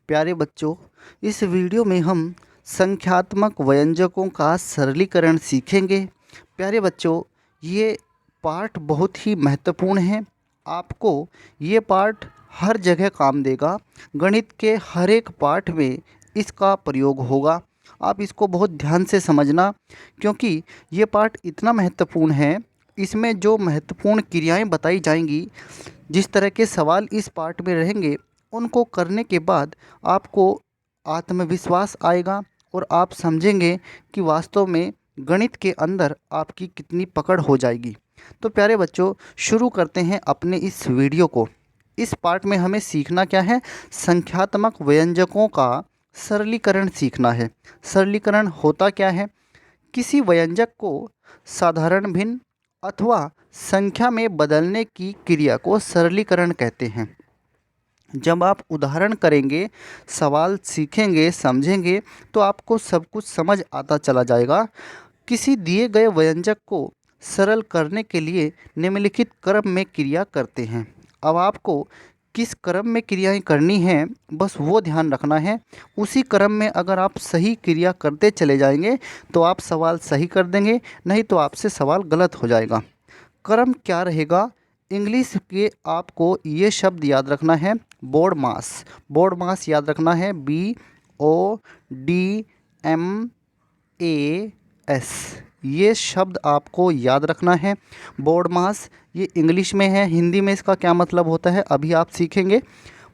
प्यारे बच्चों, इस वीडियो में हम संख्यात्मक व्यंजकों का सरलीकरण सीखेंगे। प्यारे बच्चों, ये पाठ बहुत ही महत्वपूर्ण है। आपको ये पाठ हर जगह काम देगा। गणित के हर एक पाठ में इसका प्रयोग होगा। आप इसको बहुत ध्यान से समझना, क्योंकि ये पाठ इतना महत्वपूर्ण है। इसमें जो महत्वपूर्ण क्रियाएं बताई जाएंगी, जिस तरह के सवाल इस पाठ में रहेंगे, उनको करने के बाद आपको आत्मविश्वास आएगा और आप समझेंगे कि वास्तव में गणित के अंदर आपकी कितनी पकड़ हो जाएगी। तो प्यारे बच्चों, शुरू करते हैं अपने इस वीडियो को। इस पाठ में हमें सीखना क्या है? संख्यात्मक व्यंजकों का सरलीकरण सीखना है। सरलीकरण होता क्या है? किसी व्यंजक को साधारण भिन्न अथवा संख्या में बदलने की क्रिया को सरलीकरण कहते हैं। जब आप उदाहरण करेंगे, सवाल सीखेंगे, समझेंगे, तो आपको सब कुछ समझ आता चला जाएगा। किसी दिए गए व्यंजक को सरल करने के लिए निम्नलिखित क्रम में क्रिया करते हैं। अब आपको किस क्रम में क्रियाएं करनी हैं, बस वो ध्यान रखना है। उसी क्रम में अगर आप सही क्रिया करते चले जाएंगे तो आप सवाल सही कर देंगे, नहीं तो आपसे सवाल गलत हो जाएगा। क्रम क्या रहेगा? इंग्लिश के आपको ये शब्द याद रखना है, बोर्ड मास। बोर्ड मास याद रखना है, BODMAS। ये शब्द आपको याद रखना है, बोर्ड मास। ये इंग्लिश में है, हिंदी में इसका क्या मतलब होता है अभी आप सीखेंगे।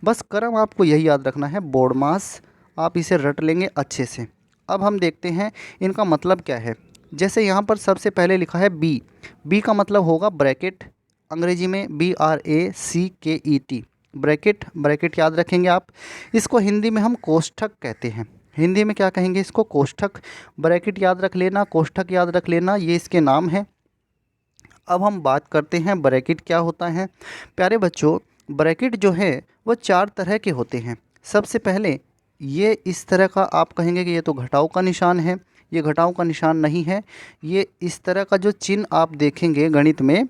बस क्रम आपको यही याद रखना है, बोर्ड मास। आप इसे रट लेंगे अच्छे से। अब हम देखते हैं इनका मतलब क्या है। जैसे यहाँ पर सबसे पहले लिखा है बी। बी का मतलब होगा ब्रैकेट, अंग्रेजी में BRACKET, ब्रैकेट। ब्रैकेट याद रखेंगे आप। इसको हिंदी में हम कोष्ठक कहते हैं। हिंदी में क्या कहेंगे? इसको कोष्ठक। ब्रैकेट याद रख लेना, कोष्ठक याद रख लेना, ये इसके नाम है। अब हम बात करते हैं ब्रैकेट क्या होता है। प्यारे बच्चों, ब्रैकेट जो है वो चार तरह के होते हैं। सबसे पहले ये इस तरह का, आप कहेंगे कि ये तो घटाव का निशान है। ये घटाव का निशान नहीं है। ये इस तरह का जो चिन्ह आप देखेंगे गणित में,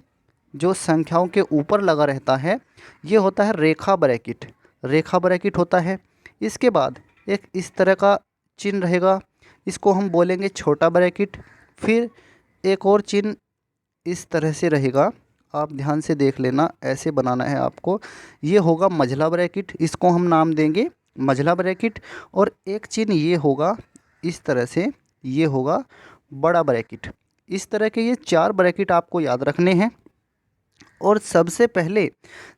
जो संख्याओं के ऊपर लगा रहता है, ये होता है रेखा ब्रैकेट। रेखा ब्रैकेट होता है। इसके बाद एक इस तरह का चिन्ह रहेगा, इसको हम बोलेंगे छोटा ब्रैकेट। फिर एक और चिन्ह इस तरह से रहेगा, आप ध्यान से देख लेना, ऐसे बनाना है आपको। ये होगा मझला ब्रैकेट, इसको हम नाम देंगे मझला ब्रैकेट। और एक चिन्ह ये होगा इस तरह से, ये होगा बड़ा ब्रैकेट। इस तरह के ये चार ब्रैकेट आपको याद रखने हैं। और सबसे पहले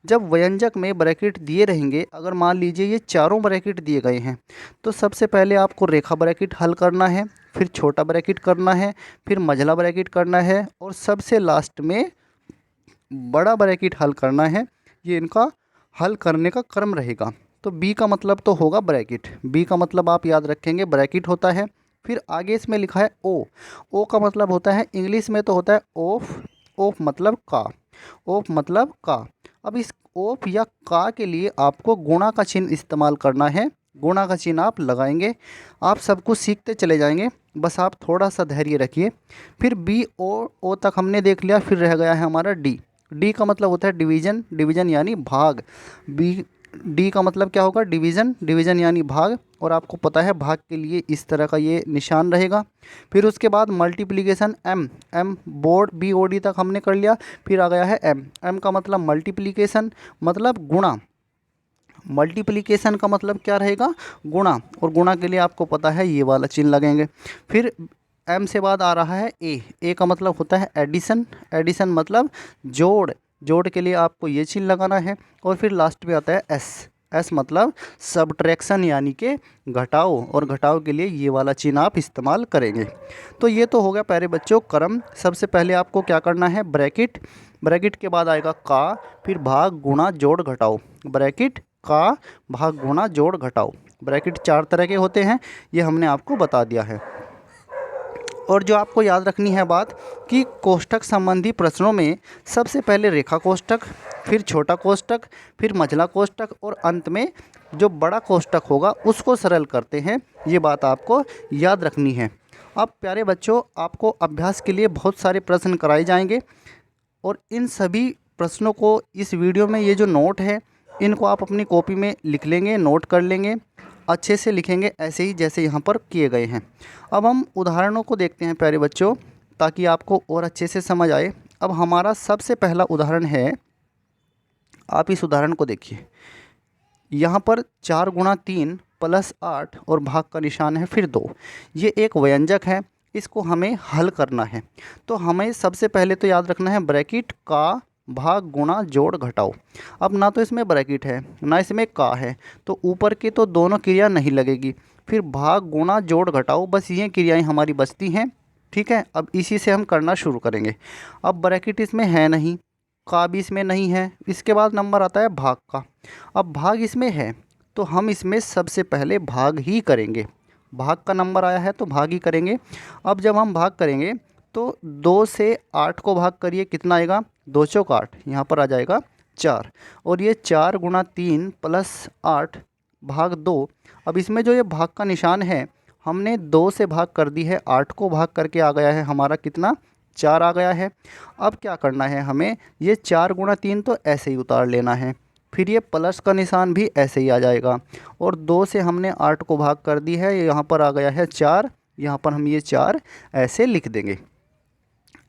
जब व्यंजक में ब्रैकेट दिए रहेंगे, अगर मान लीजिए ये चारों ब्रैकेट दिए गए हैं, तो सबसे पहले आपको रेखा ब्रैकेट हल करना है, फिर छोटा ब्रैकेट करना है, फिर मझला ब्रैकेट करना है, और सबसे लास्ट में बड़ा ब्रैकेट हल करना है। ये इनका हल करने का क्रम रहेगा। तो बी का मतलब तो होगा ब्रैकेट। बी का मतलब आप याद रखेंगे ब्रैकेट होता है। फिर आगे इसमें लिखा है ओ। ओ का मतलब होता है, इंग्लिश में तो होता है ऑफ। ऑफ मतलब का। ऑफ मतलब का। अब इस ऑफ या का के लिए आपको गुणा का चिन्ह इस्तेमाल करना है। गुणा का चिन्ह आप लगाएंगे। आप सब कुछ सीखते चले जाएंगे, बस आप थोड़ा सा धैर्य रखिए। फिर बी ओ तक हमने देख लिया। फिर रह गया है हमारा डी। डी का मतलब होता है डिवीज़न। डिवीज़न यानी भाग। डी का मतलब क्या होगा? डिवीज़न। डिवीज़न यानी भाग। और आपको पता है भाग के लिए इस तरह का ये निशान रहेगा। फिर उसके बाद multiplication, M. M board BOD तक हमने कर लिया। फिर आ गया है एम। एम का मतलब मल्टीप्लिकेशन, मतलब गुणा। मल्टीप्लिकेशन का मतलब क्या रहेगा? गुणा। और गुणा के लिए आपको पता है ये वाला चिन्ह लगेंगे। फिर एम से बाद आ रहा है ए। ए का मतलब होता है एडिशन। एडिशन मतलब जोड़। जोड़ के लिए आपको ये चिन्ह लगाना है। और फिर लास्ट में आता है एस। एस मतलब सब्ट्रैक्शन यानी कि घटाव। और घटाव के लिए ये वाला चिन्ह आप इस्तेमाल करेंगे। तो ये तो हो गया प्यारे बच्चों क्रम। सबसे पहले आपको क्या करना है? ब्रैकेट। ब्रैकेट के बाद आएगा का, फिर भाग, गुणा, जोड़, घटाव। ब्रैकेट, का, भाग, गुणा, जोड़, घटाव। ब्रैकेट चार तरह के होते हैं, ये हमने आपको बता दिया है। और जो आपको याद रखनी है बात, कि कोष्ठक संबंधी प्रश्नों में सबसे पहले रेखा कोष्ठक, फिर छोटा कोष्ठक, फिर मझला कोष्ठक, और अंत में जो बड़ा कोष्ठक होगा उसको सरल करते हैं। ये बात आपको याद रखनी है। अब प्यारे बच्चों, आपको अभ्यास के लिए बहुत सारे प्रश्न कराए जाएंगे, और इन सभी प्रश्नों को इस वीडियो में, ये जो नोट है, इनको आप अपनी कॉपी में लिख लेंगे, नोट कर लेंगे। अच्छे से लिखेंगे ऐसे ही जैसे यहाँ पर किए गए हैं। अब हम उदाहरणों को देखते हैं प्यारे बच्चों, ताकि आपको और अच्छे से समझ आए। अब हमारा सबसे पहला उदाहरण है, आप इस उदाहरण को देखिए। यहाँ पर 4 गुणा 3 प्लस 8 और भाग का निशान है फिर 2। ये एक व्यंजक है, इसको हमें हल करना है। तो हमें सबसे पहले तो याद रखना है ब्रैकेट का भाग गुणा जोड़ घटाओ। अब ना तो इसमें ब्रैकेट है ना इसमें का है, तो ऊपर के तो दोनों क्रिया नहीं लगेगी। फिर भाग गुणा जोड़ घटाओ, बस ये क्रियाएं हमारी बचती हैं। ठीक है, अब इसी से हम करना शुरू करेंगे। अब ब्रैकेट इसमें है नहीं, का भी इसमें नहीं है। इसके बाद नंबर आता है भाग का। अब भाग इसमें है तो हम इसमें सबसे पहले भाग ही करेंगे। भाग का नंबर आया है तो भाग ही करेंगे। अब जब हम भाग करेंगे तो 2 से 8 को भाग करिए, कितना आएगा? 2 चौक 8, यहाँ पर आ जाएगा 4। और ये 4 गुणा 3 प्लस 8 भाग 2। अब इसमें जो ये भाग का निशान है, हमने 2 से भाग कर दी है, 8 को भाग करके आ गया है हमारा कितना? 4 आ गया है। अब क्या करना है हमें? ये 4 गुणा 3 तो ऐसे ही उतार लेना है, फिर ये प्लस का निशान भी ऐसे ही आ जाएगा। और 2 से हमने 8 को भाग कर दी है, यहाँ पर आ गया है 4, यहाँ पर हम ये 4 ऐसे लिख देंगे।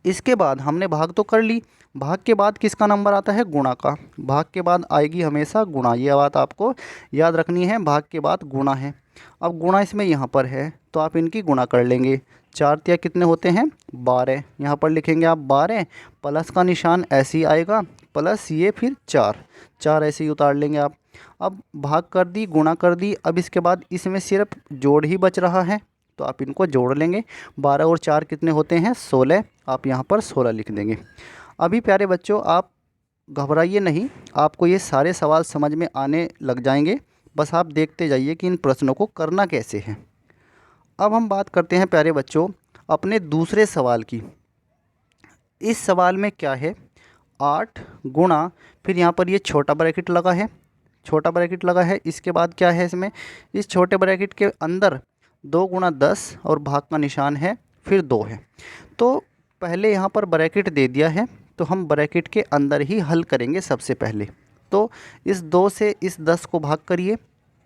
इसके बाद हमने भाग तो कर ली, भाग के बाद किसका नंबर आता है? गुणा का। भाग के बाद आएगी हमेशा गुणा, ये बात आपको याद रखनी है, भाग के बाद गुणा है। अब गुणा इसमें यहाँ पर है तो आप इनकी गुणा कर लेंगे। 4 तिया कितने होते हैं? 12। यहाँ पर लिखेंगे आप 12, प्लस का निशान ऐसे ही आएगा, प्लस ये फिर 4 ऐसे ही उतार लेंगे आप। अब भाग कर दी, गुणा कर दी, अब इसके बाद इसमें सिर्फ जोड़ ही बच रहा है तो आप इनको जोड़ लेंगे। 12 और 4 कितने होते हैं? 16। आप यहाँ पर 16 लिख देंगे। अभी प्यारे बच्चों आप घबराइए नहीं, आपको ये सारे सवाल समझ में आने लग जाएंगे। बस आप देखते जाइए कि इन प्रश्नों को करना कैसे है। अब हम बात करते हैं प्यारे बच्चों अपने दूसरे सवाल की। इस सवाल में क्या है? 8 गुणा, फिर यहाँ पर ये छोटा ब्रैकेट लगा है, छोटा ब्रैकेट लगा है। इसके बाद क्या है इसमें? इस छोटे ब्रैकेट के अंदर 2 गुणा 10 और भाग का निशान है फिर 2 है। तो पहले यहाँ पर ब्रैकेट दे दिया है तो हम ब्रैकेट के अंदर ही हल करेंगे सबसे पहले। तो इस 2 से इस 10 को भाग करिए,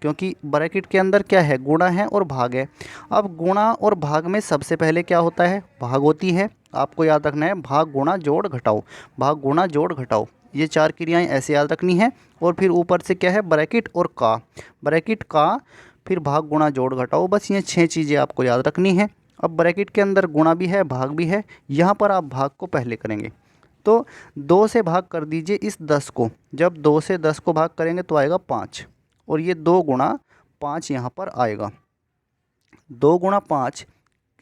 क्योंकि ब्रैकेट के अंदर क्या है? गुणा है और भाग है। अब गुणा और भाग में सबसे पहले क्या होता है? भाग होती है। आपको याद रखना है भाग गुणा जोड़ घटाओ, भाग गुणा जोड़ घटाओ, ये 4 क्रियाएं ऐसे याद रखनी है। और फिर ऊपर से क्या है? ब्रैकेट और का, ब्रैकेट का फिर भाग गुणा जोड़ घटाओ, बस ये 6 चीज़ें आपको याद रखनी है। अब ब्रैकेट के अंदर गुणा भी है भाग भी है, यहाँ पर आप भाग को पहले करेंगे। तो 2 से भाग कर दीजिए इस 10 को, जब 2 से 10 को भाग करेंगे तो आएगा 5, और ये 2 गुणा 5 यहाँ पर आएगा। 2 गुणा 5,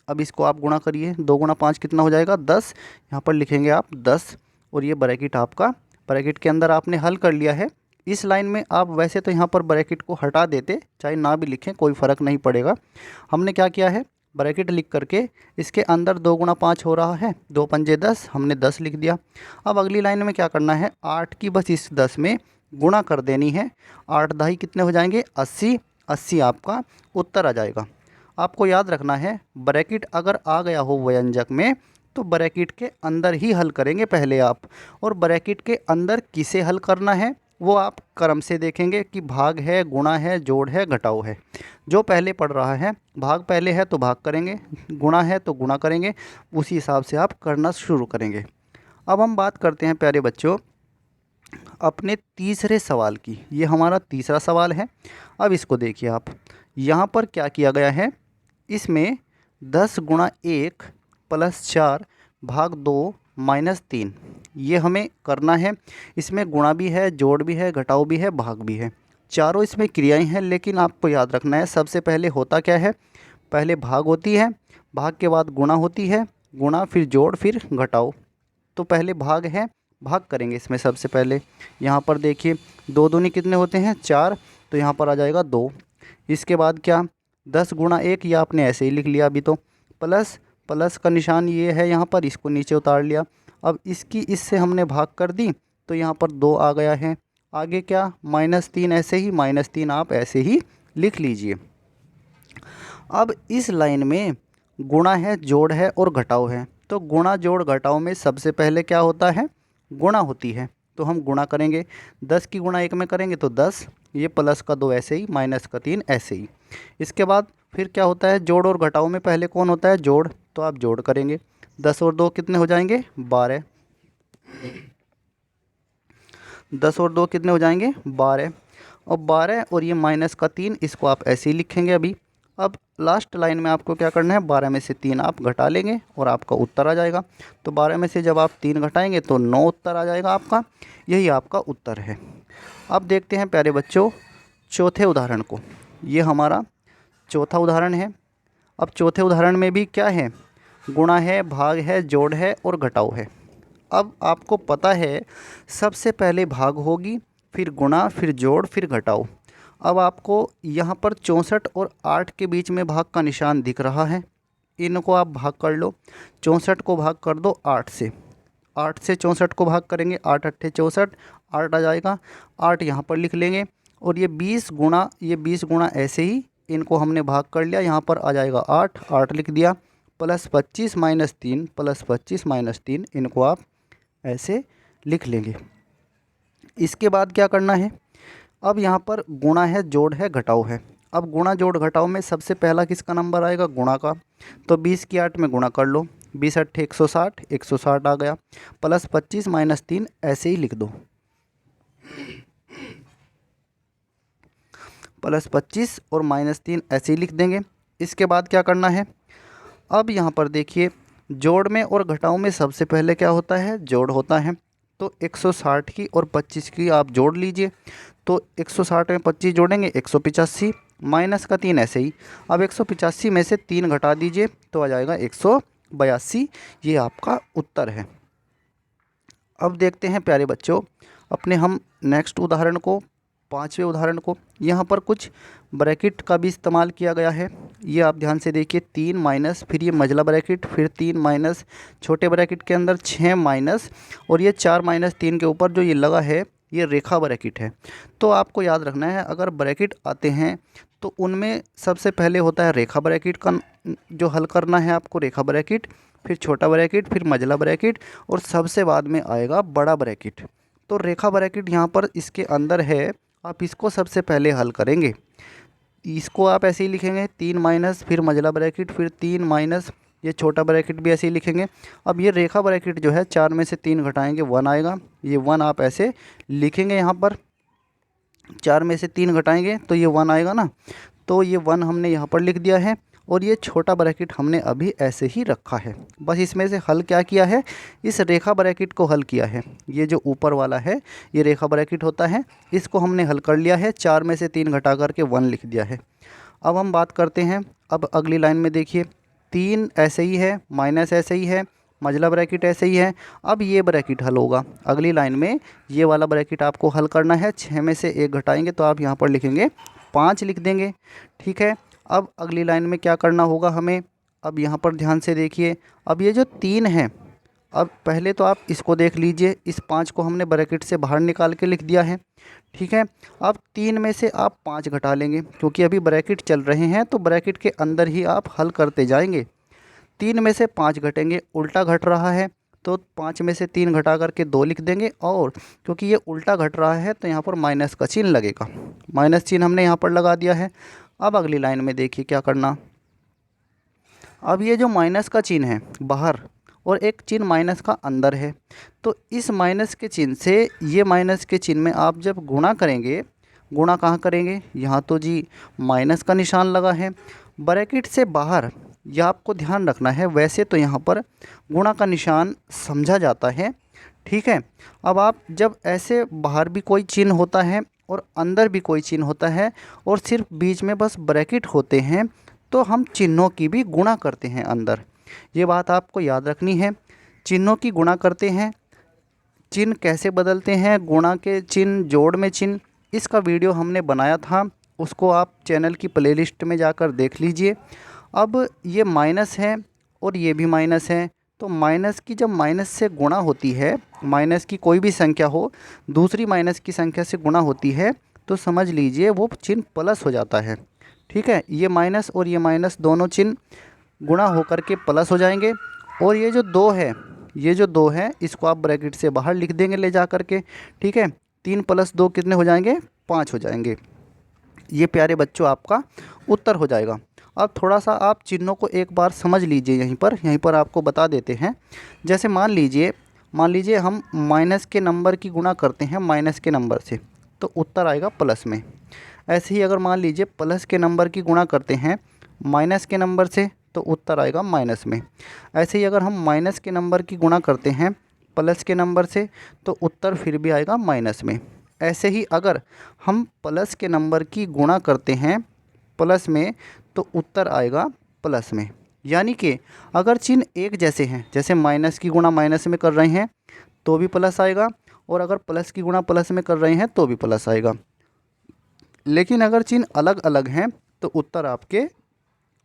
अब इसको आप गुणा करिए, 2 गुणा 5 कितना हो जाएगा? 10। यहाँ पर लिखेंगे आप 10, और ये ब्रैकेट आपका, ब्रैकेट के अंदर आपने हल कर लिया है। इस लाइन में आप वैसे तो यहाँ पर ब्रैकेट को हटा देते, चाहे ना भी लिखें कोई फ़र्क नहीं पड़ेगा। हमने क्या किया है? ब्रैकेट लिख करके इसके अंदर 2 गुणा 5 हो रहा है, 2 पंजे 10, हमने 10 लिख दिया। अब अगली लाइन में क्या करना है? 8 की बस इस 10 में गुणा कर देनी है। 8 दाई कितने हो जाएंगे? 80, 80 आपका उत्तर आ जाएगा। आपको याद रखना है ब्रैकेट अगर आ गया हो व्यंजक में तो ब्रैकेट के अंदर ही हल करेंगे पहले आप, और ब्रैकेट के अंदर किसे हल करना है वो आप क्रम से देखेंगे कि भाग है, गुणा है, जोड़ है, घटाव है। जो पहले पढ़ रहा है, भाग पहले है तो भाग करेंगे, गुणा है तो गुणा करेंगे, उसी हिसाब से आप करना शुरू करेंगे। अब हम बात करते हैं प्यारे बच्चों अपने तीसरे सवाल की। ये हमारा तीसरा सवाल है। अब इसको देखिए आप, यहाँ पर क्या किया गया है? इसमें 10 गुणा 1 प्लस 4 भाग 2 माइनस 3, ये हमें करना है। इसमें गुणा भी है, जोड़ भी है, घटाव भी है, भाग भी है, चारों इसमें क्रियाएं हैं। लेकिन आपको याद रखना है सबसे पहले होता क्या है? पहले भाग होती है, भाग के बाद गुणा होती है, गुणा फिर जोड़ फिर घटाव। तो पहले भाग है, भाग करेंगे इसमें सबसे पहले। यहाँ पर देखिए 2 दूनी कितने होते हैं? 4, तो यहाँ पर आ जाएगा 2। इसके बाद क्या? 10 गुणा 1, ये आपने ऐसे ही लिख लिया अभी तो, प्लस प्लस का निशान ये है यहाँ पर, इसको नीचे उतार लिया। अब इसकी इससे हमने भाग कर दी तो यहाँ पर 2 आ गया है। आगे क्या? -3, ऐसे ही -3 आप ऐसे ही लिख लीजिए। अब इस लाइन में गुणा है, जोड़ है और घटाव है। तो गुणा जोड़ घटाव में सबसे पहले क्या होता है? गुणा होती है। तो हम गुणा करेंगे, 10 की गुणा 1 में करेंगे तो 10, ये प्लस का 2 ऐसे ही, माइनस का 3 ऐसे ही। इसके बाद फिर क्या होता है, जोड़ और घटाव में पहले कौन होता है, जोड़, तो आप जोड़ करेंगे। 10 और 2 कितने हो जाएंगे, 12। 10 और 2 कितने हो जाएंगे, 12। और 12 और ये माइनस का 3, इसको आप ऐसे ही लिखेंगे अभी। अब लास्ट लाइन में आपको क्या करना है, 12 में से 3 आप घटा लेंगे और आपका उत्तर आ जाएगा। तो 12 में से जब आप 3 घटाएंगे तो 9 उत्तर आ जाएगा आपका, यही आपका उत्तर है। अब देखते हैं प्यारे बच्चों चौथे उदाहरण को। ये हमारा चौथा उदाहरण है। अब चौथे उदाहरण में भी क्या है, गुणा है, भाग है, जोड़ है और घटाव है। अब आपको पता है सबसे पहले भाग होगी, फिर गुणा, फिर जोड़, फिर घटाव। अब आपको यहाँ पर 64 और 8 के बीच में भाग का निशान दिख रहा है, इनको आप भाग कर लो। 64 को भाग कर दो 8 से, 8 से 64 को भाग करेंगे, 8 अट्ठे 64, 8 आ जाएगा, 8 यहाँ पर लिख लेंगे। और ये 20 गुणा, ये 20 गुणा ऐसे ही इनको हमने भाग कर लिया, यहाँ पर आ जाएगा 8, 8 लिख दिया, प्लस 25 माइनस 3, प्लस 25 माइनस 3, इनको आप ऐसे लिख लेंगे। इसके बाद क्या करना है, अब यहाँ पर गुणा है, जोड़ है, घटाव है। अब गुणा जोड़ घटाव में सबसे पहला किसका नंबर आएगा, गुणा का। तो 20 की 8 में गुणा कर लो, 20 अट्ठे 160, 160 आ गया, प्लस 25 माइनस 3 ऐसे ही लिख दो, प्लस 25 और माइनस 3 ऐसे ही लिख देंगे। इसके बाद क्या करना है, अब यहाँ पर देखिए जोड़ में और घटाव में सबसे पहले क्या होता है, जोड़ होता है। तो 160 की और 25 की आप जोड़ लीजिए, तो 160 में 25 जोड़ेंगे 185, माइनस का 3 ऐसे ही। अब 185 में से 3 घटा दीजिए तो आ जाएगा 182, ये आपका उत्तर है। अब देखते हैं प्यारे बच्चों अपने हम नेक्स्ट उदाहरण को, पांचवें उदाहरण को। यहाँ पर कुछ ब्रैकेट का भी इस्तेमाल किया गया है, ये आप ध्यान से देखिए, 3 माइनस, फिर ये मझला ब्रैकेट, फिर 3 माइनस, छोटे ब्रैकेट के अंदर 6 माइनस, और ये 4 माइनस 3 के ऊपर जो ये लगा है ये रेखा ब्रैकेट है। तो आपको याद रखना है अगर ब्रैकेट आते हैं तो उनमें सबसे पहले होता है रेखा ब्रैकेट का जो हल करना है आपको, रेखा ब्रैकेट, फिर छोटा ब्रैकेट, फिर मझला ब्रैकेट, और सबसे बाद में आएगा बड़ा ब्रैकेट। तो रेखा ब्रैकेट यहाँ पर इसके अंदर है, आप इसको सबसे पहले हल करेंगे। इसको आप ऐसे ही लिखेंगे, 3 माइनस, फिर मझला ब्रैकेट, फिर 3 माइनस, ये छोटा ब्रैकेट भी ऐसे ही लिखेंगे। अब ये रेखा ब्रैकेट जो है 4 में से 3 घटाएंगे 1 आएगा, ये 1 आप ऐसे लिखेंगे यहाँ पर, 4 में से 3 घटाएंगे तो ये 1 आएगा ना, तो ये 1 हमने यहाँ पर लिख दिया है। और ये छोटा ब्रैकेट हमने अभी ऐसे ही रखा है, बस इसमें से हल क्या किया है, इस रेखा ब्रैकेट को हल किया है। ये जो ऊपर वाला है ये रेखा ब्रैकेट होता है, इसको हमने हल कर लिया है, 4 में से 3 घटा करके 1 लिख दिया है। अब हम बात करते हैं, अब अगली लाइन में देखिए 3 ऐसे ही है, माइनस ऐसे ही है, मझला ब्रैकेट ऐसे ही है। अब ये ब्रैकेट हल होगा, अगली लाइन में ये वाला ब्रैकेट आपको हल करना है। 6 में से 1 घटाएंगे तो आप यहाँ पर लिखेंगे 5 लिख देंगे, ठीक है। अब अगली लाइन में क्या करना होगा हमें, अब यहाँ पर ध्यान से देखिए, अब ये जो 3 है, अब पहले तो आप इसको देख लीजिए, इस 5 को हमने ब्रैकेट से बाहर निकाल के लिख दिया है, ठीक है। अब 3 में से आप 5 घटा लेंगे, क्योंकि अभी ब्रैकेट चल रहे हैं तो ब्रैकेट के अंदर ही आप हल करते जाएंगे। 3 में से 5 घटेंगे, उल्टा घट रहा है तो 5 में से 3 घटा करके 2 लिख देंगे, और क्योंकि ये उल्टा घट रहा है तो यहाँ पर माइनस का चिन्ह लगेगा, माइनस चिन्ह हमने यहाँ पर लगा दिया है। अब अगली लाइन में देखिए क्या करना, अब ये जो माइनस का चिन्ह है बाहर और एक चिन्ह माइनस का अंदर है, तो इस माइनस के चिन्ह से ये माइनस के चिन्ह में आप जब गुणा करेंगे, गुणा कहाँ करेंगे, यहाँ तो जी माइनस का निशान लगा है, ब्रैकेट से बाहर, यह आपको ध्यान रखना है। वैसे तो यहाँ पर गुणा का निशान समझा जाता है, ठीक है। अब आप जब ऐसे बाहर भी कोई चिन्ह होता है और अंदर भी कोई चिन्ह होता है और सिर्फ बीच में बस ब्रैकेट होते हैं, तो हम चिन्हों की भी गुणा करते हैं अंदर, ये बात आपको याद रखनी है। चिन्हों की गुणा करते हैं, चिन्ह कैसे बदलते हैं, गुणा के चिन्ह, जोड़ में चिन्ह, इसका वीडियो हमने बनाया था, उसको आप चैनल की प्लेलिस्ट में जाकर देख लीजिए। अब ये माइनस है और ये भी माइनस है, तो माइनस की जब माइनस से गुणा होती है, माइनस की कोई भी संख्या हो दूसरी माइनस की संख्या से गुणा होती है, तो समझ लीजिए वो चिन्ह प्लस हो जाता है, ठीक है। ये माइनस और ये माइनस दोनों चिन्ह गुणा होकर के प्लस हो जाएंगे, और ये जो 2 है ये जो 2 है इसको आप ब्रैकेट से बाहर लिख देंगे ले जा कर के, ठीक है। 3 + 2 कितने हो जाएंगे, 5 हो जाएंगे। ये प्यारे बच्चों आपका उत्तर हो जाएगा। अब थोड़ा सा आप चिन्हों को एक बार समझ लीजिए, यहीं पर आपको बता देते हैं। जैसे मान लीजिए हम माइनस के नंबर की गुणा करते हैं माइनस के नंबर से, तो उत्तर आएगा प्लस में। ऐसे ही अगर मान लीजिए प्लस के नंबर की गुणा करते हैं माइनस के नंबर से, तो उत्तर आएगा माइनस में। ऐसे ही अगर हम माइनस के नंबर की गुणा करते हैं प्लस के नंबर से, तो उत्तर फिर भी आएगा माइनस में। ऐसे ही अगर हम प्लस के नंबर की गुणा करते हैं प्लस में, तो उत्तर आएगा प्लस में। यानी कि अगर चिन्ह एक जैसे हैं, जैसे माइनस की गुणा माइनस में कर रहे हैं तो भी प्लस आएगा, और अगर प्लस की गुणा प्लस में कर रहे हैं तो भी प्लस आएगा। लेकिन अगर चिन्ह अलग अलग हैं तो उत्तर आपके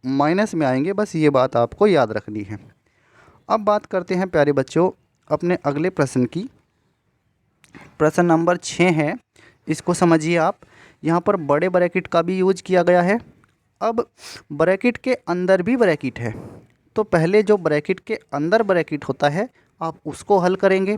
माइनस में आएंगे। बस ये बात आपको याद रखनी है। अब बात करते हैं प्यारे बच्चों अपने अगले प्रश्न की। प्रश्न नंबर 6 है, इसको समझिए आप। यहाँ पर बड़े ब्रैकेट का भी यूज किया गया है। अब ब्रैकेट के अंदर भी ब्रैकेट है, तो पहले जो ब्रैकेट के अंदर ब्रैकेट होता है आप उसको हल करेंगे।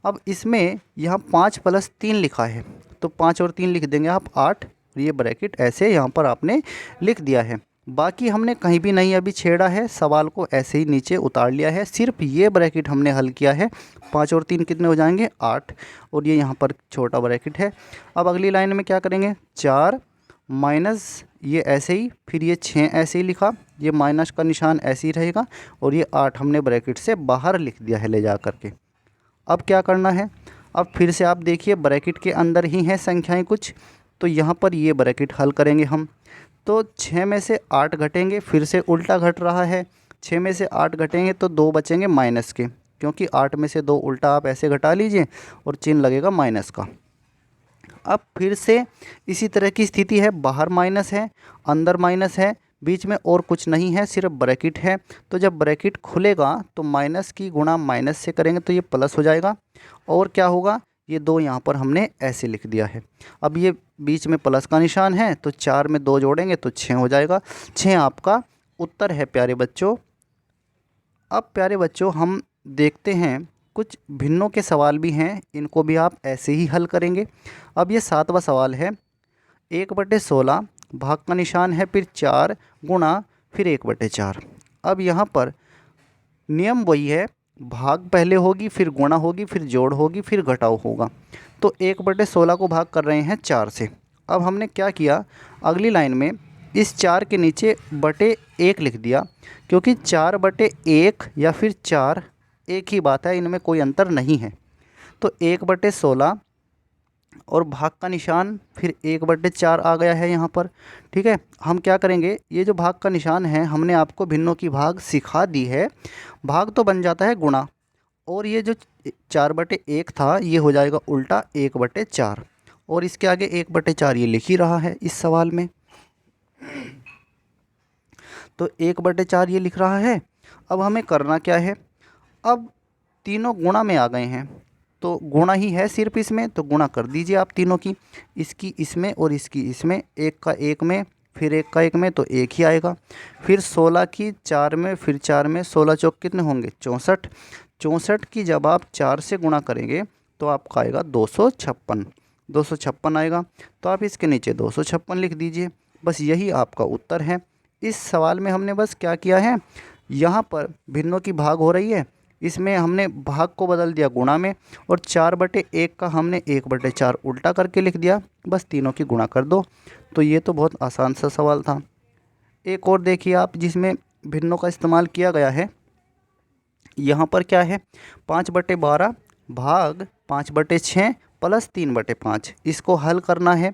अब इसमें यहाँ 5 + 3 लिखा है, तो 5 और 3 लिख देंगे आप 8। ये ब्रैकेट ऐसे यहाँ पर आपने लिख दिया है। बाकी हमने कहीं भी नहीं अभी छेड़ा है, सवाल को ऐसे ही नीचे उतार लिया है। सिर्फ ये ब्रैकेट हमने हल किया है। 5 और 3 कितने हो जाएंगे, 8, और ये यहाँ पर छोटा ब्रैकेट है। अब अगली लाइन में क्या करेंगे, 4 माइनस ये ऐसे ही, फिर ये 6 ऐसे ही लिखा, ये माइनस का निशान ऐसे ही रहेगा, और ये 8 हमने ब्रैकेट से बाहर लिख दिया है ले जा कर के। अब क्या करना है, अब फिर से आप देखिए ब्रैकेट के अंदर ही हैं संख्याएं कुछ, तो यहाँ पर ये ब्रैकेट हल करेंगे हम। तो 6 में से 8 घटेंगे, फिर से उल्टा घट रहा है। 6 में से 8 घटेंगे तो 2 बचेंगे माइनस के, क्योंकि 8 में से 2 उल्टा आप ऐसे घटा लीजिए और चिन्ह लगेगा माइनस का। अब फिर से इसी तरह की स्थिति है, बाहर माइनस है, अंदर माइनस है, बीच में और कुछ नहीं है, सिर्फ ब्रैकेट है। तो जब ब्रैकेट खुलेगा तो माइनस की गुणा माइनस से करेंगे तो ये प्लस हो जाएगा, और क्या होगा, ये 2 यहाँ पर हमने ऐसे लिख दिया है। अब ये बीच में प्लस का निशान है, तो 4 में 2 जोड़ेंगे तो 6 हो जाएगा। 6 आपका उत्तर है प्यारे बच्चों। अब प्यारे बच्चों हम देखते हैं कुछ भिन्नों के सवाल भी हैं, इनको भी आप ऐसे ही हल करेंगे। अब ये 7वां सवाल है, 1/16 भाग का निशान है, फिर 4 गुणा, फिर 1/4। अब यहाँ पर नियम वही है, भाग पहले होगी, फिर गुणा होगी, फिर जोड़ होगी, फिर घटाव होगा। तो 1/16 को भाग कर रहे हैं 4 से। अब हमने क्या किया, अगली लाइन में इस 4 के नीचे /1 लिख दिया, क्योंकि 4/1 या फिर 4 एक ही बात है, इनमें कोई अंतर नहीं है। तो 1/16 और भाग का निशान, फिर 1/4 आ गया है यहाँ पर, ठीक है। हम क्या करेंगे, ये जो भाग का निशान है हमने आपको भिन्नों की भाग सिखा दी है। भाग तो बन जाता है गुणा, और ये जो 4/1 था ये हो जाएगा उल्टा 1/4, और इसके आगे 1/4 ये लिख ही रहा है इस सवाल में, तो 1/4 ये लिख रहा है। अब हमें करना क्या है, अब तीनों गुणा में आ गए हैं, तो गुणा ही है सिर्फ इसमें, तो गुणा कर दीजिए आप तीनों की, इसकी इसमें और इसकी इसमें, 1 का 1 में, फिर 1 का 1 में, तो 1 ही आएगा। फिर 16 की 4 में, फिर 4 में, 16 चौक कितने होंगे, 64। 64 की जब आप 4 से गुणा करेंगे तो आपका आएगा 256, 256 आएगा। तो आप इसके नीचे 256 लिख दीजिए। बस यही आपका उत्तर है। इस सवाल में हमने बस क्या किया है, यहाँ पर भिन्नों की भाग हो रही है, इसमें हमने भाग को बदल दिया गुणा में, और 4/1 का हमने 1/4 उल्टा करके लिख दिया। बस तीनों की गुणा कर दो। तो ये तो बहुत आसान सा सवाल था। एक और देखिए आप जिसमें भिन्नों का इस्तेमाल किया गया है। यहाँ पर क्या है, 5/12 भाग 5/6 प्लस 3/5, इसको हल करना है।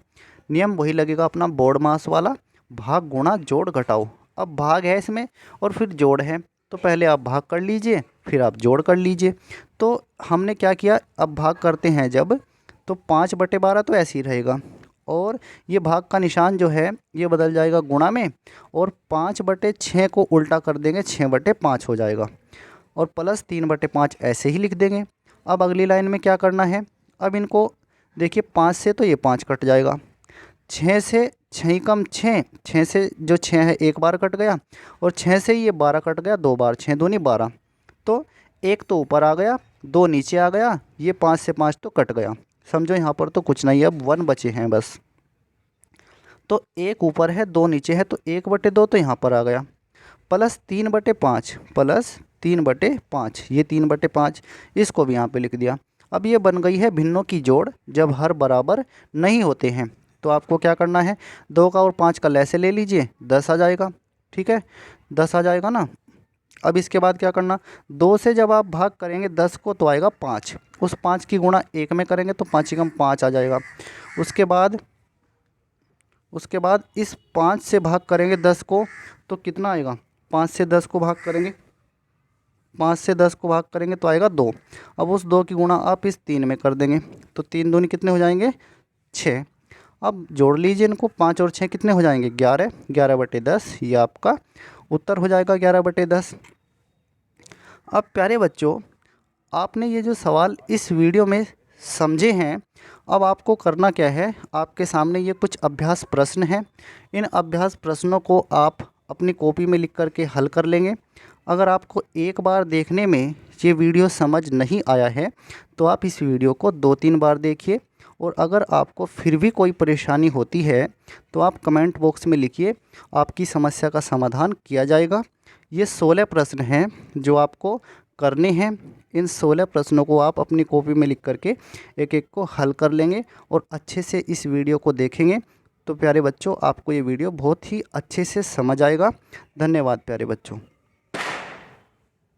नियम वही लगेगा अपना बोर्ड मास वाला, भाग गुणा जोड़ घटाओ। अब भाग है इसमें और फिर जोड़ है, तो पहले आप भाग कर लीजिए, फिर आप जोड़ कर लीजिए। तो हमने क्या किया, अब भाग करते हैं जब, तो 5/12 तो ऐसे ही रहेगा, और ये भाग का निशान जो है ये बदल जाएगा गुणा में, और 5/6 को उल्टा कर देंगे, 6/5 हो जाएगा, और प्लस 3/5 ऐसे ही लिख देंगे। अब अगली लाइन में क्या करना है, अब इनको देखिए, 5 से तो ये 5 कट जाएगा, 6 से 6 कम 6, 6 से जो 6 है एक बार कट गया, और 6 से ये 12 कट गया 2 बार, 6 दूनी 12। तो एक तो ऊपर आ गया, 2 नीचे आ गया, ये 5 से 5 तो कट गया। समझो यहाँ पर तो कुछ नहीं है, अब 1 बचे हैं बस। तो एक ऊपर है, 2 नीचे है, तो 1/2 तो यहाँ पर आ गया, प्लस 3/5, प्लस 3/5, ये 3/5, इसको भी यहाँ पे लिख दिया। अब ये बन गई है भिन्नों की जोड़ जब हर बराबर नहीं होते हैं। तो आपको क्या करना है, 2 का और 5 का लैसे ले लीजिए, 10 आ जाएगा। ठीक है, 10 आ जाएगा ना। अब इसके बाद क्या करना, 2 से जब आप भाग करेंगे 10 को तो आएगा 5, उस 5 की गुणा 1 में करेंगे तो 5 एकम 5 आ जाएगा। उसके बाद इस 5 से भाग करेंगे 10 को तो कितना आएगा, 5 से 10 को भाग करेंगे, 5 से 10 को भाग करेंगे तो आएगा 2। अब उस 2 की गुणा आप इस 3 में कर देंगे तो 3 दूनी कितने हो जाएंगे, 6। अब जोड़ लीजिए इनको, 5 और 6 कितने हो जाएंगे, 11, 11/10, ये आपका उत्तर हो जाएगा 11/10। अब प्यारे बच्चों, आपने ये जो सवाल इस वीडियो में समझे हैं, अब आपको करना क्या है, आपके सामने ये कुछ अभ्यास प्रश्न हैं। इन अभ्यास प्रश्नों को आप अपनी कॉपी में लिख कर के हल कर लेंगे। अगर आपको एक बार देखने में ये वीडियो समझ नहीं आया है तो आप इस वीडियो को 2-3 बार देखिए, और अगर आपको फिर भी कोई परेशानी होती है तो आप कमेंट बॉक्स में लिखिए, आपकी समस्या का समाधान किया जाएगा। ये 16 प्रश्न हैं जो आपको करने हैं। इन 16 प्रश्नों को आप अपनी कॉपी में लिख करके एक एक को हल कर लेंगे और अच्छे से इस वीडियो को देखेंगे तो प्यारे बच्चों आपको ये वीडियो बहुत ही अच्छे से समझ आएगा। धन्यवाद प्यारे बच्चों।